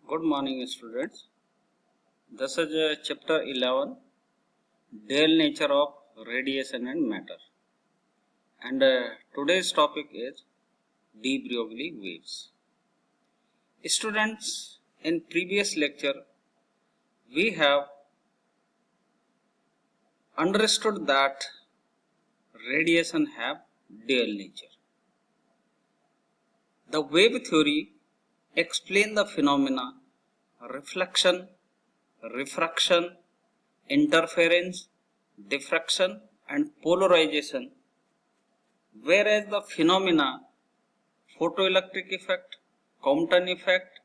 Good morning, students. This is chapter 11, Dual Nature of Radiation and Matter. And today's topic is de Broglie waves. Students, in previous lecture, we have understood that radiation have dual nature. The wave theory explains the phenomena reflection, refraction, interference, diffraction and polarization, whereas the phenomena photoelectric effect, Compton effect,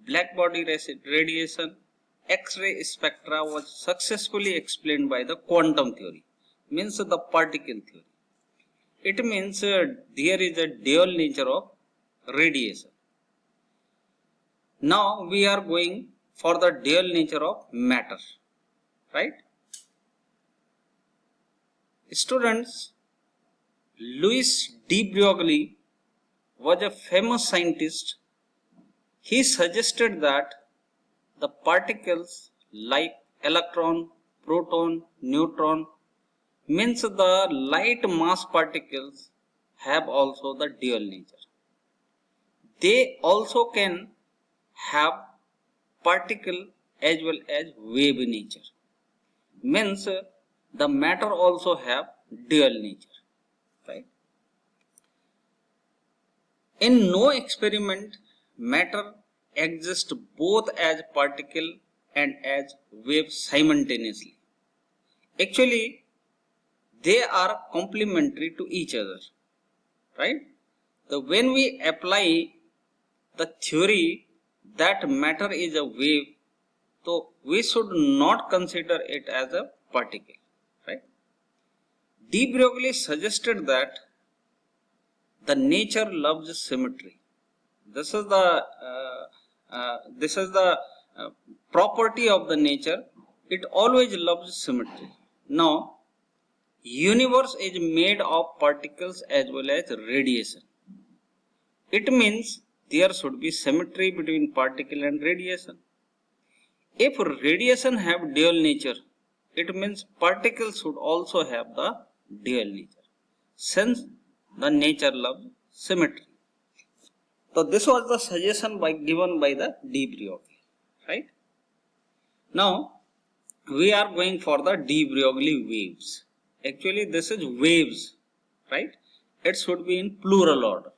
black body radiation, X-ray spectra was successfully explained by the quantum theory, means the particle theory. It means there is a dual nature of radiation. Now we are going for the dual nature of matter, right? Students, Louis de Broglie was a famous scientist. He suggested that the particles like electron, proton, neutron, means the light mass particles have also the dual nature. They also can have particle as well as wave nature. Means the matter also have dual nature, right? In no experiment matter exists both as particle and as wave simultaneously. Actually, they are complementary to each other, right? So when we apply the theory that matter is a wave, so we should not consider it as a particle, right? De Broglie suggested that the nature loves symmetry. This is the property of the nature. It always loves symmetry. Now, universe is made of particles as well as radiation. It means there should be symmetry between particle and radiation. If radiation have dual nature, it means particles should also have the dual nature, since the nature loves symmetry. So this was the suggestion given by the de Broglie, right? Now we are going for the de Broglie waves. Actually, this is waves, right? It should be in plural order.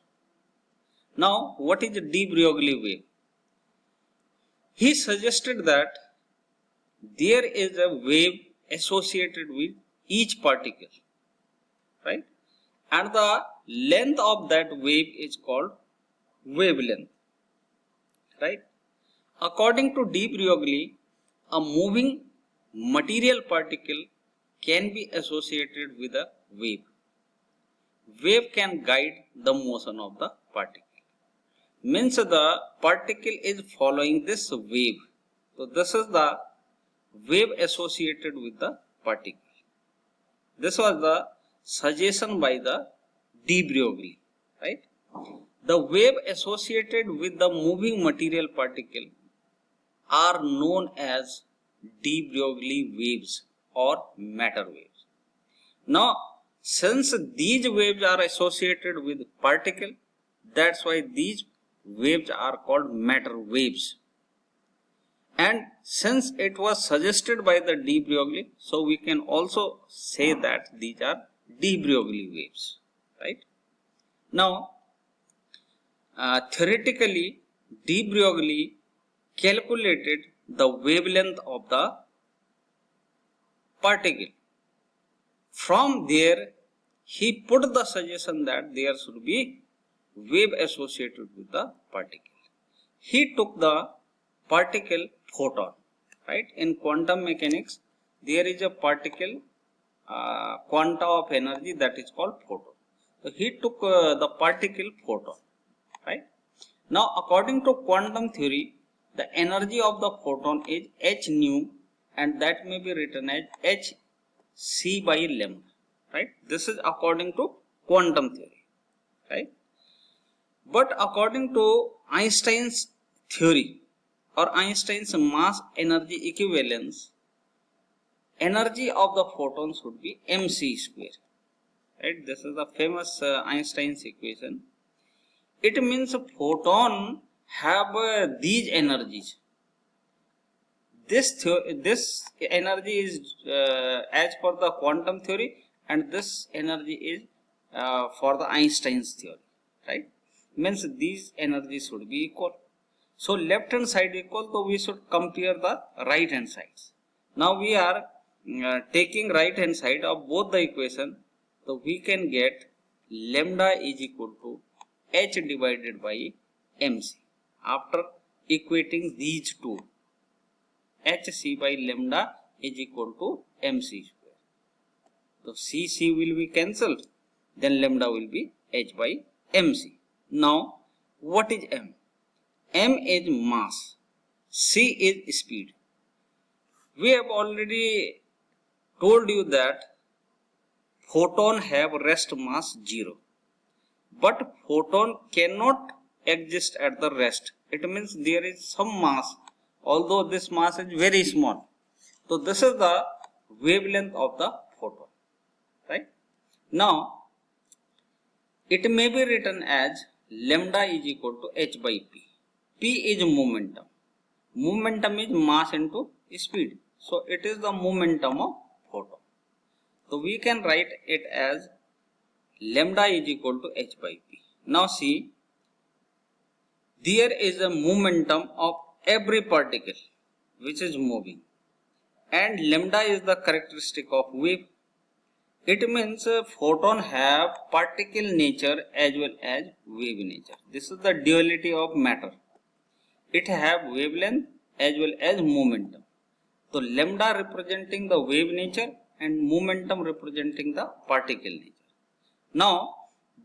Now, what is a de Broglie wave? He suggested that there is a wave associated with each particle, right? And the length of that wave is called wavelength, right? According to de Broglie, a moving material particle can be associated with a wave. Wave can guide the motion of the particle. Means the particle is following this wave. So this is the wave associated with the particle. This was the suggestion by the de Broglie, right? The wave associated with the moving material particle are known as de Broglie waves or matter waves. Now, since these waves are associated with particle, that's why these waves are called matter waves. And since it was suggested by the de Broglie, so we can also say that these are de Broglie waves, right? Now, theoretically, de Broglie calculated the wavelength of the particle. From there, he put the suggestion that there should be wave associated with the particle. He took the particle photon, right? In quantum mechanics, there is a particle quanta of energy that is called photon. So he took the particle photon, right? Now, according to quantum theory, the energy of the photon is h nu, and that may be written as h c by lambda, right? This is according to quantum theory, right? But according to Einstein's theory, or Einstein's mass energy equivalence, energy of the photon should be mc square. Right? This is the famous Einstein's equation. It means a photon have these energies. This energy is as per the quantum theory, and this energy is for the Einstein's theory. Right? Means these energies should be equal. So left hand side equal, so we should compare the right hand sides. Now we are taking right hand side of both the equation, so we can get lambda is equal to h divided by mc. After equating these two, hc by lambda is equal to mc square. So c will be cancelled, then lambda will be h by mc. Now what is m? M is mass, c is speed. We have already told you that photon have rest mass 0, but photon cannot exist at the rest. It means there is some mass, although this mass is very small. So this is the wavelength of the photon, right? Now it may be written as lambda is equal to h by p. P is momentum. Momentum is mass into speed. So it is the momentum of photon. So we can write it as lambda is equal to h by p. Now see, there is a momentum of every particle which is moving, and lambda is the characteristic of wave. It means photon have particle nature as well as wave nature. This is the duality of matter. It have wavelength as well as momentum. So lambda representing the wave nature and momentum representing the particle nature. Now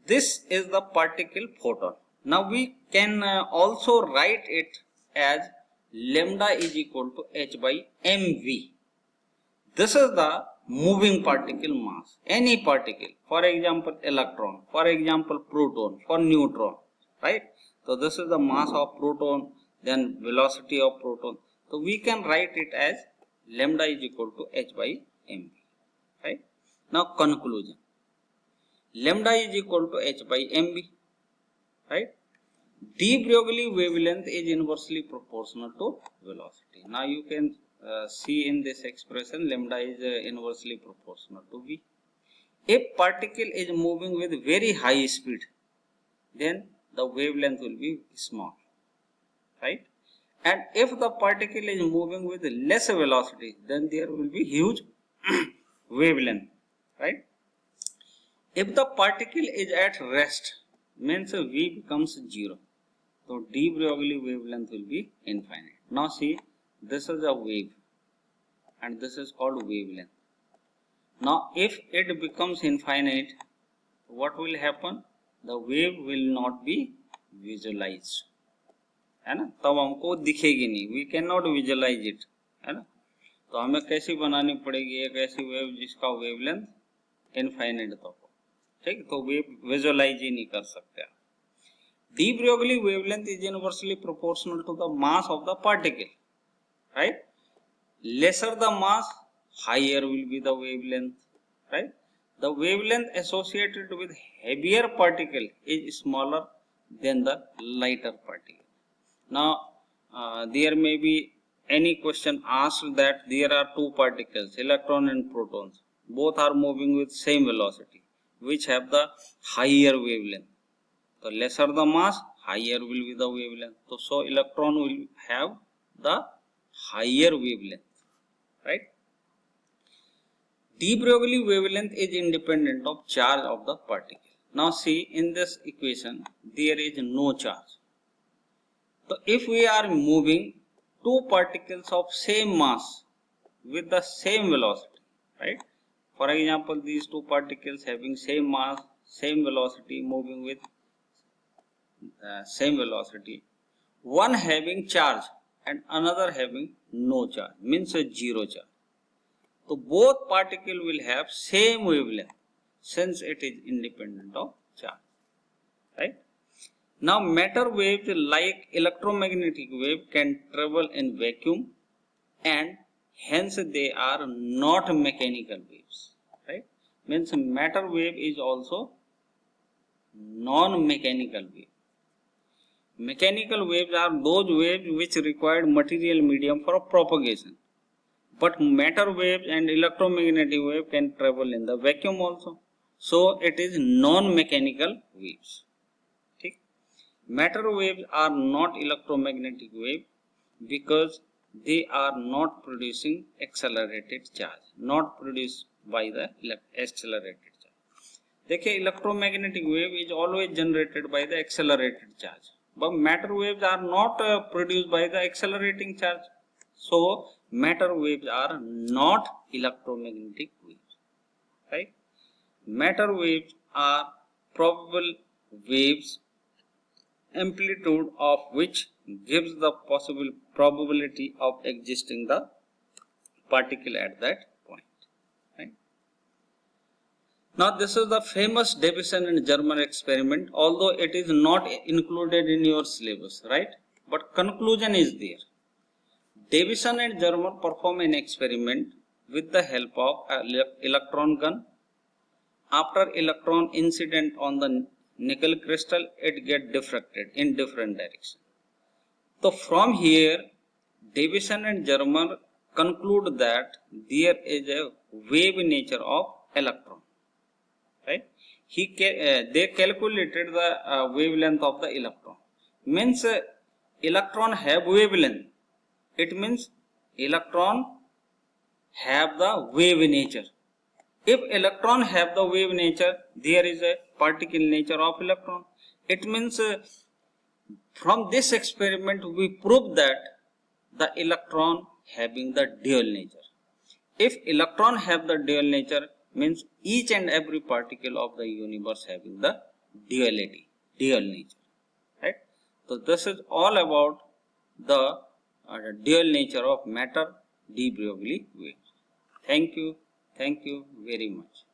this is the particle photon. Now we can also write it as lambda is equal to h by mv. This is the moving particle mass. Any particle, for example electron, for example proton, for neutron, right? So this is the mass of proton, then velocity of proton. So we can write it as lambda is equal to h by mv, right? Now conclusion, lambda is equal to h by mv, right? De Broglie wavelength is inversely proportional to velocity. Now you can see in this expression lambda is inversely proportional to v. If particle is moving with very high speed, then the wavelength will be small, right? And if the particle is moving with less velocity, then there will be huge wavelength, right? If the particle is at rest, means v becomes 0. So de Broglie wavelength will be infinite. Now see, this is a wave and this is called wavelength. Now if it becomes infinite, what will happen? The wave will not be visualized, है ना? तब हमको दिखेगी नहीं, we cannot visualize it, है ना? तो हमें कैसी बनानी पड़ेगी एक ऐसी वेव जिसका वेवलेंथ इनफाइनाइट तक हो, ठीक? तो वेव विजुअलाइज ही नहीं कर सकते. De Broglie wavelength is inversely proportional to the mass of the particle, right? Lesser the mass, higher will be the wavelength, right? The wavelength associated with heavier particle is smaller than the lighter particle. Now there may be any question asked that there are two particles, electron and protons, both are moving with same velocity, which have the higher wavelength. So lesser the mass, higher will be the wavelength. So electron will have the higher wavelength, right? De Broglie wavelength is independent of charge of the particle. Now see, in this equation there is no charge. So if we are moving two particles of same mass with the same velocity, right? For example, these two particles having same mass, same velocity, moving with same velocity, one having charge and another having no charge, means a zero charge. So both particles will have same wavelength since it is independent of charge, right? Now matter waves like electromagnetic wave can travel in vacuum and hence they are not mechanical waves, right? Means matter wave is also non-mechanical wave. Mechanical waves are those waves which require material medium for propagation. But matter waves and electromagnetic wave can travel in the vacuum also. So it is non-mechanical waves. Okay? Matter waves are not electromagnetic wave because they are not producing accelerated charge, not produced by the accelerated charge. देखिए electromagnetic wave is always generated by the accelerated charge, but matter waves are not produced by the accelerating charge. So matter waves are not electromagnetic waves, right? Matter waves are probable waves, amplitude of which gives the possible probability of existing the particle at that point, right? Now this is the famous Davison and Germer experiment, although it is not included in your syllabus, right? But conclusion is there. Davison and Germer perform an experiment with the help of an electron gun. After electron incident on the nickel crystal, it get diffracted in different direction. So from here, Davison and Germer conclude that there is a wave nature of electron. Right? They calculated the wavelength of the electron. Means electron have wavelength. It means electron have the wave nature. If electron have the wave nature, there is a particle nature of electron. It means from this experiment we prove that the electron having the dual nature. If electron have the dual nature, means each and every particle of the universe having the duality, dual nature, right? So this is all about the dual nature of matter de Broglie waves. Thank you very much.